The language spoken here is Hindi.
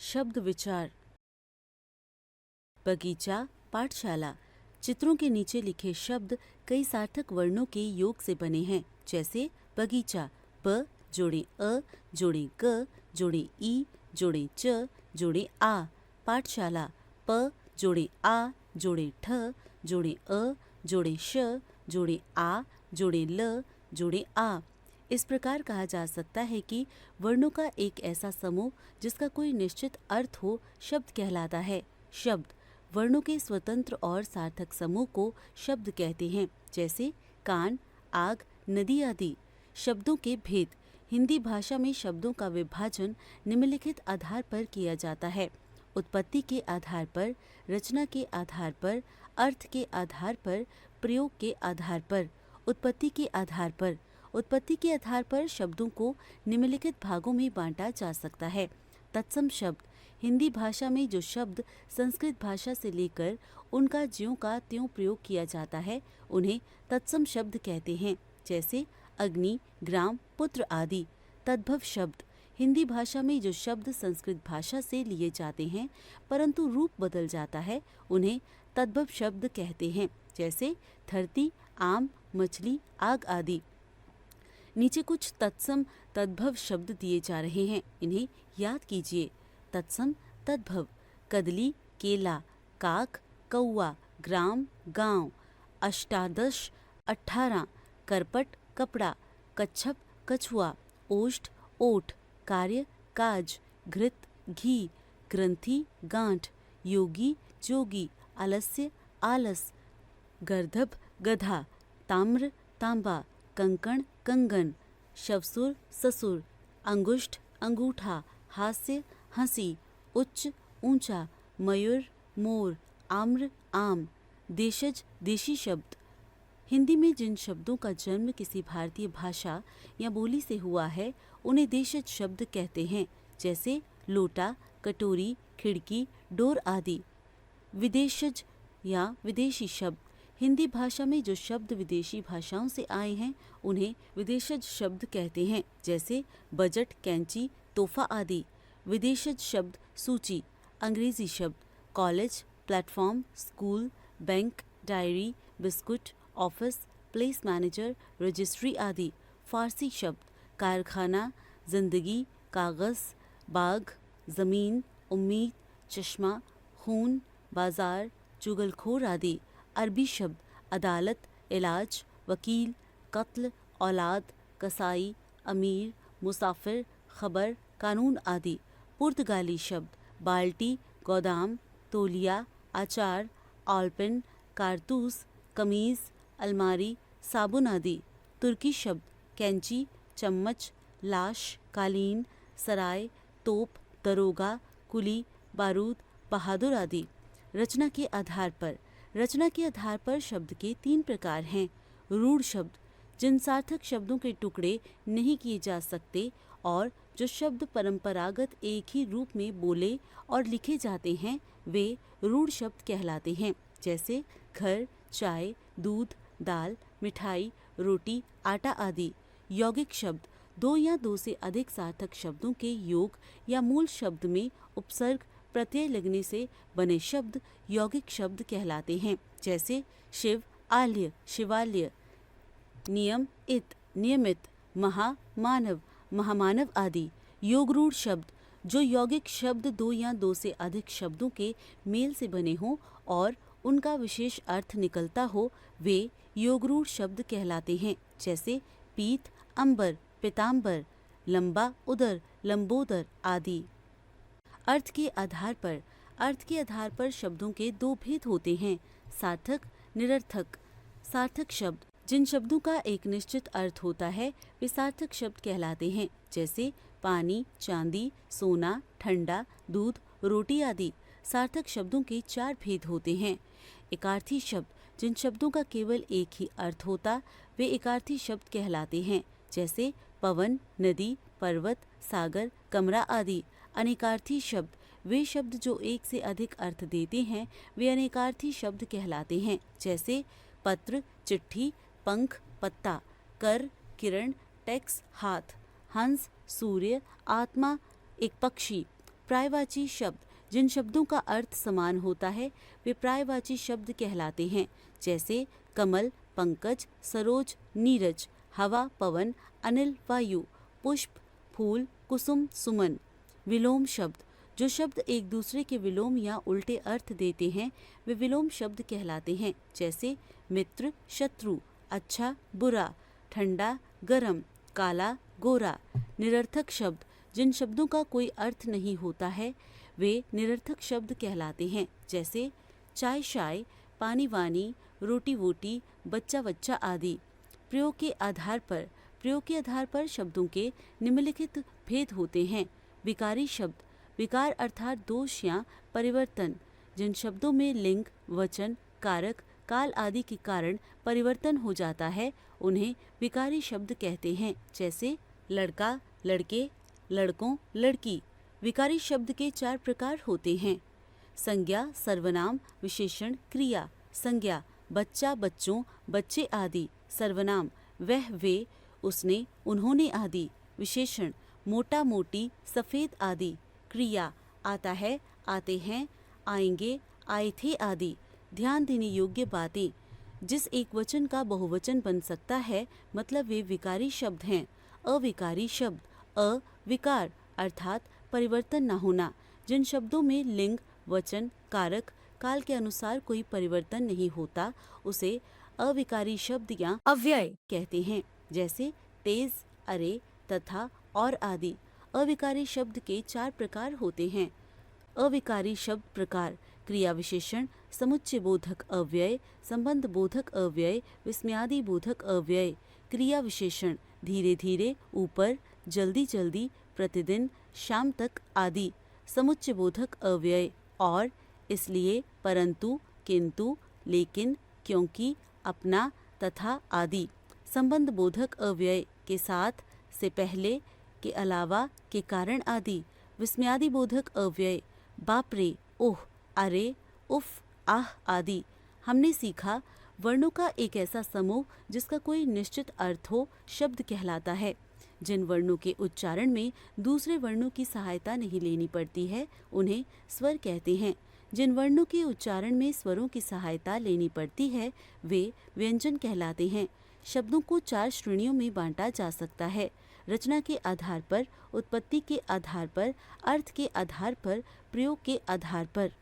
शब्द विचार। बगीचा, पाठशाला। चित्रों के नीचे लिखे शब्द कई सार्थक वर्णों के योग से बने हैं, जैसे बगीचा, ब जोड़े अ जोड़े ग जोड़े ई जोड़े च जोड़े आ। पाठशाला, प जोड़े आ जोड़े ठ जोड़े अ जोड़े श जोड़े आ जोड़े ल जोड़े आ। इस प्रकार कहा जा सकता है कि वर्णों का एक ऐसा समूह जिसका कोई निश्चित अर्थ हो शब्द कहलाता है। शब्द वर्णों के स्वतंत्र और सार्थक समूह को शब्द कहते हैं, जैसे कान, आग, नदी आदि। शब्दों के भेद। हिंदी भाषा में शब्दों का विभाजन निम्नलिखित आधार पर किया जाता है: उत्पत्ति के आधार पर, रचना के आधार पर, अर्थ के आधार पर, प्रयोग के आधार पर। उत्पत्ति के आधार पर। उत्पत्ति के आधार पर शब्दों को निम्नलिखित भागों में बांटा जा सकता है: तत्सम शब्द। हिंदी भाषा में जो शब्द संस्कृत भाषा से लेकर उनका ज्यों का त्यों प्रयोग किया जाता है, उन्हें तत्सम शब्द कहते हैं, जैसे अग्नि, ग्राम, पुत्र आदि। तद्भव शब्द। हिंदी भाषा में जो शब्द संस्कृत भाषा से लिए जाते हैं परंतु रूप बदल जाता है, उन्हें तद्भव शब्द कहते हैं, जैसे धरती, आम, मछली, आग आदि। नीचे कुछ तत्सम तद्भव शब्द दिए जा रहे हैं, इन्हें याद कीजिए। तत्सम तद्भव: कदली, केला, काक, कौआ, ग्राम, गांव, अष्टादश, 18, करपट, कपड़ा, कच्छप, कछुआ, ओष्ठ, ओठ, कार्य, काज, घृत, घी, ग्रंथि, गांठ, योगी, जोगी, आलस्य, आलस, गर्दभ, गधा, ताम्र, तांबा, कंकण, कंगन, शवसुर, ससुर, अंगुष्ठ, अंगूठा, हास्य, हंसी, उच्च, ऊंचा, मयूर, मोर, आम्र, आम। देशज, देशी शब्द। हिंदी में जिन शब्दों का जन्म किसी भारतीय भाषा या बोली से हुआ है, उन्हें देशज शब्द कहते हैं, जैसे लोटा, कटोरी, खिड़की, डोर आदि। विदेशज या विदेशी शब्द। हिंदी भाषा में जो शब्द विदेशी भाषाओं से आए हैं, उन्हें विदेशज शब्द कहते हैं, जैसे बजट, कैंची, तोहफा आदि। विदेशज शब्द सूची। अंग्रेजी शब्द: college, platform, school, bank, diary, biscuit, office, place manager, registry आदि। फारसी शब्द: कारखाना, जिंदगी, कागज, बाग, जमीन, उम्मीद, चश्मा, खून, बाजार, चुगलखोर आदि। अरबी शब्द: अदालत, इलाज, वकील, कत्ल, औलाद, कसाई, अमीर, मुसाफिर, खबर, कानून आदि। पुर्तगाली शब्द: बाल्टी, गोदाम, तौलिया, आचार, ऑलपिन, कारतूस, कमीज, अलमारी, साबुन आदि। तुर्की शब्द: कैंची, चम्मच, लाश, कालीन, सराय, तोप, दरोगा, कुली, बारूद, बहादुर आदि। रचना के आधार पर। रचना के आधार पर शब्द के 3 प्रकार हैं: रूढ़ शब्द, जिन सार्थक शब्दों के टुकड़े नहीं किए जा सकते और जो शब्द परंपरागत एक ही रूप में बोले और लिखे जाते हैं, वे रूढ़ शब्द कहलाते हैं, जैसे घर, चाय, दूध, दाल, मिठाई, रोटी, आटा आदि। यौगिक शब्द: 2 या 2 से अधिक सार्थक शब्दों के योग या मूल शब्द में उपसर्ग प्रत्यय लगने से बने शब्द यौगिक शब्द कहलाते हैं, जैसे शिव, आल्य, शिवालय, नियम, इत, नियमित, महा, मानव, महामानव आदि। योगरूढ़ शब्द: जो यौगिक शब्द 2 या 2 से अधिक शब्दों के मेल से बने हों और उनका विशेष अर्थ निकलता हो, वे योगरूढ़ शब्द कहलाते हैं, जैसे पीत, अंबर, पीतांबर, लंबा, उदर, लंबोदर आदि। अर्थ के आधार पर। अर्थ के आधार पर शब्दों के 2 भेद होते हैं: सार्थक, निरर्थक। सार्थक शब्द: जिन शब्दों का एक निश्चित अर्थ होता है, वे सार्थक शब्द कहलाते हैं, जैसे पानी, चांदी, सोना, ठंडा, दूध, रोटी आदि। सार्थक शब्दों के 4 भेद होते हैं: एकार्थी शब्द: जिन शब्दों का केवल एक ही अर्थ होता, वे एकार्थी शब्द कहलाते हैं, जैसे पवन, नदी, पर्वत, सागर, कमरा आदि। अनेकार्थी शब्द: वे शब्द जो एक से अधिक अर्थ देते हैं, वे अनेकार्थी शब्द कहलाते हैं, जैसे पत्र, चिट्ठी, पंख, पत्ता, कर, किरण, टैक्स, हाथ, हंस, सूर्य, आत्मा, एक पक्षी। प्रायवाची शब्द जिन शब्दों का अर्थ समान होता है वे प्रायवाची शब्द कहलाते हैं, जैसे कमल, पंकज, सरोज, नीरज, हवा, पवन, अनिल, वायु, पुष्प, फूल, कुसुम, सुमन। विलोम शब्द जो शब्द एक दूसरे के विलोम या उल्टे अर्थ देते हैं वे विलोम शब्द कहलाते हैं, जैसे मित्र, शत्रु, अच्छा, बुरा, ठंडा, गरम, काला, गोरा। निरर्थक शब्द जिन शब्दों का कोई अर्थ नहीं होता है वे निरर्थक शब्द कहलाते हैं, जैसे चाय शाय, पानी वानी, रोटी वोटी, बच्चा बच्चा आदि। प्रयोग के आधार पर शब्दों के निम्नलिखित भेद होते हैं। विकारी शब्द विकार अर्थात दोष या परिवर्तन जिन शब्दों में लिंग, वचन, कारक, काल आदि के कारण परिवर्तन हो जाता है उन्हें विकारी शब्द कहते हैं, जैसे लड़का, लड़के, लड़कों, लड़की। विकारी शब्द के 4 प्रकार होते हैं। संज्ञा, सर्वनाम, विशेषण, क्रिया। संज्ञा बच्चा, बच्चों, बच्चे आदि। सर्वनाम वह, वे, उसने, उन्होंने आदि। विशेषण मोटा, मोटी, सफ़ेद आदि। क्रिया आता है, आते हैं, आएंगे, आए थे आदि। ध्यान देने योग्य बातें जिस एक वचन का बहुवचन बन सकता है मतलब वे विकारी शब्द हैं। अविकारी शब्द अविकार अर्थात परिवर्तन न होना जिन शब्दों में लिंग, वचन, कारक, काल के अनुसार कोई परिवर्तन नहीं होता उसे अविकारी शब्द या अव्यय कहते हैं, जैसे तेज, अरे, तथा और आदि। अविकारी शब्द के 4 प्रकार होते हैं। अविकारी शब्द प्रकार क्रिया विशेषण, समुच्चय बोधक अव्यय, संबंध बोधक अव्यय, विस्मयादि बोधक अव्यय। क्रिया विशेषण धीरे धीरे, ऊपर, जल्दी जल्दी, प्रतिदिन, शाम तक आदि। समुच्चय बोधक अव्यय और, इसलिए, परंतु, किंतु, लेकिन, क्योंकि, अपना, तथा आदि। संबंध बोधक अव्यय के साथ, से पहले, के अलावा, के कारण आदि। विस्मयादि बोधक अव्यय बाप रे, ओह, अरे, उफ, आह आदि। हमने सीखा वर्णों का एक ऐसा समूह जिसका कोई निश्चित अर्थ हो शब्द कहलाता है। जिन वर्णों के उच्चारण में दूसरे वर्णों की सहायता नहीं लेनी पड़ती है उन्हें स्वर कहते हैं। जिन वर्णों के उच्चारण में स्वरों की सहायता लेनी पड़ती है वे व्यंजन कहलाते हैं। शब्दों को 4 श्रेणियों में बांटा जा सकता है। रचना के आधार पर, उत्पत्ति के आधार पर, अर्थ के आधार पर, प्रयोग के आधार पर।